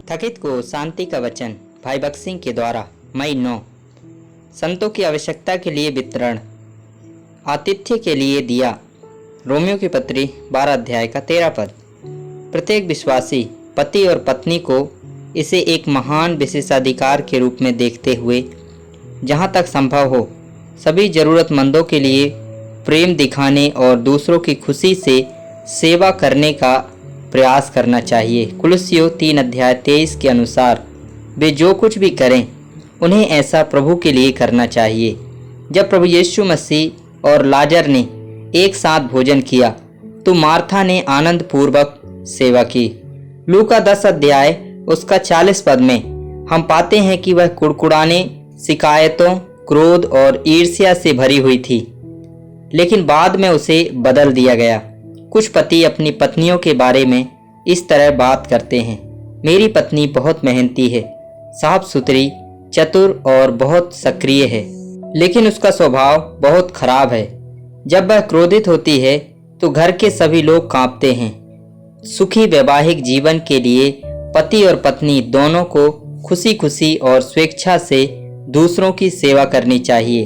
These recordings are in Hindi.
थकित को शांति का वचन भाई भगत सिंह के द्वारा मई 9। संतों की आवश्यकता के लिए वितरण, आतिथ्य के लिए दिया। रोमियो की पत्री 12 अध्याय का 13 पद। प्रत्येक विश्वासी पति और पत्नी को इसे एक महान विशेषाधिकार के रूप में देखते हुए जहाँ तक संभव हो सभी जरूरतमंदों के लिए प्रेम दिखाने और दूसरों की खुशी से सेवा करने का प्रयास करना चाहिए। कुलुस्सियों 3 अध्याय 23 के अनुसार वे जो कुछ भी करें उन्हें ऐसा प्रभु के लिए करना चाहिए। जब प्रभु यीशु मसीह और लाजर ने एक साथ भोजन किया तो मार्था ने आनंद पूर्वक सेवा की। लूका 10 अध्याय उसका 40 पद में हम पाते हैं कि वह कुड़कुड़ाने, शिकायतों, क्रोध और ईर्ष्या से भरी हुई थी, लेकिन बाद में उसे बदल दिया गया। कुछ पति अपनी पत्नियों के बारे में इस तरह बात करते हैं, मेरी पत्नी बहुत मेहनती है, साफ सुथरी, चतुर और बहुत सक्रिय है, लेकिन उसका स्वभाव बहुत खराब है। जब वह क्रोधित होती है तो घर के सभी लोग कांपते हैं। सुखी वैवाहिक जीवन के लिए पति और पत्नी दोनों को खुशी खुशी और स्वेच्छा से दूसरों की सेवा करनी चाहिए।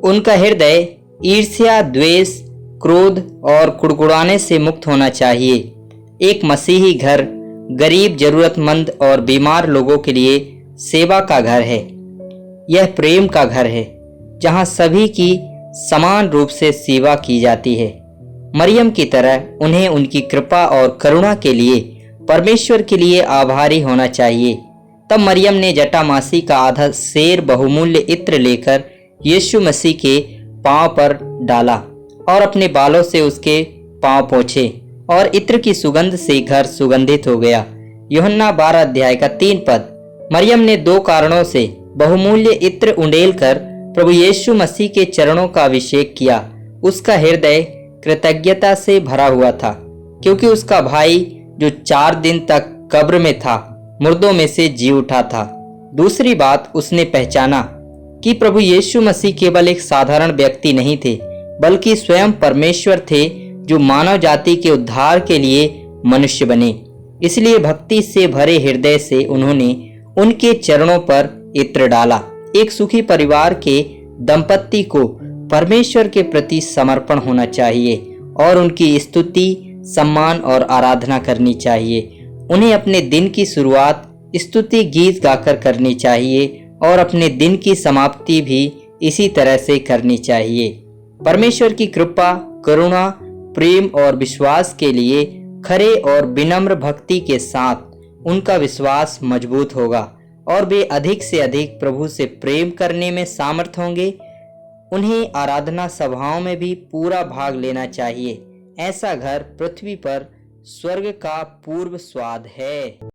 उनका हृदय ईर्ष्या, द्वेष, क्रोध और कुड़कुड़ाने से मुक्त होना चाहिए। एक मसीही घर गरीब, जरूरतमंद और बीमार लोगों के लिए सेवा का घर है। यह प्रेम का घर है जहां सभी की समान रूप से सेवा की जाती है। मरियम की तरह उन्हें उनकी कृपा और करुणा के लिए परमेश्वर के लिए आभारी होना चाहिए। तब मरियम ने जटामासी का आधा सेर बहुमूल्य इत्र लेकर यीशु मसीह के पांव पर डाला और अपने बालों से उसके पांव पोंछे और इत्र की सुगंध से घर सुगंधित हो गया। यूहन्ना 12 अध्याय का 3 पद। मरियम ने 2 कारणों से बहुमूल्य इत्र उंडेल कर प्रभु यीशु मसीह के चरणों का अभिषेक किया। उसका हृदय कृतज्ञता से भरा हुआ था क्योंकि उसका भाई जो 4 दिन तक कब्र में था मुर्दों में से जी उठा था। दूसरी बात, उसने पहचाना कि प्रभु यीशु मसीह केवल एक साधारण व्यक्ति नहीं थे, बल्कि स्वयं परमेश्वर थे जो मानव जाति के उद्धार के लिए मनुष्य बने। इसलिए भक्ति से भरे हृदय से उन्होंने उनके चरणों पर इत्र डाला। एक सुखी परिवार के दंपत्ति को परमेश्वर के प्रति समर्पण होना चाहिए और उनकी स्तुति, सम्मान और आराधना करनी चाहिए। उन्हें अपने दिन की शुरुआत स्तुति गीत गाकर करनी चाहिए और अपने दिन की समाप्ति भी इसी तरह से करनी चाहिए। परमेश्वर की कृपा, करुणा, प्रेम और विश्वास के लिए खरे और विनम्र भक्ति के साथ उनका विश्वास मजबूत होगा और वे अधिक से अधिक प्रभु से प्रेम करने में सामर्थ होंगे। उन्हें आराधना सभाओं में भी पूरा भाग लेना चाहिए। ऐसा घर पृथ्वी पर स्वर्ग का पूर्व स्वाद है।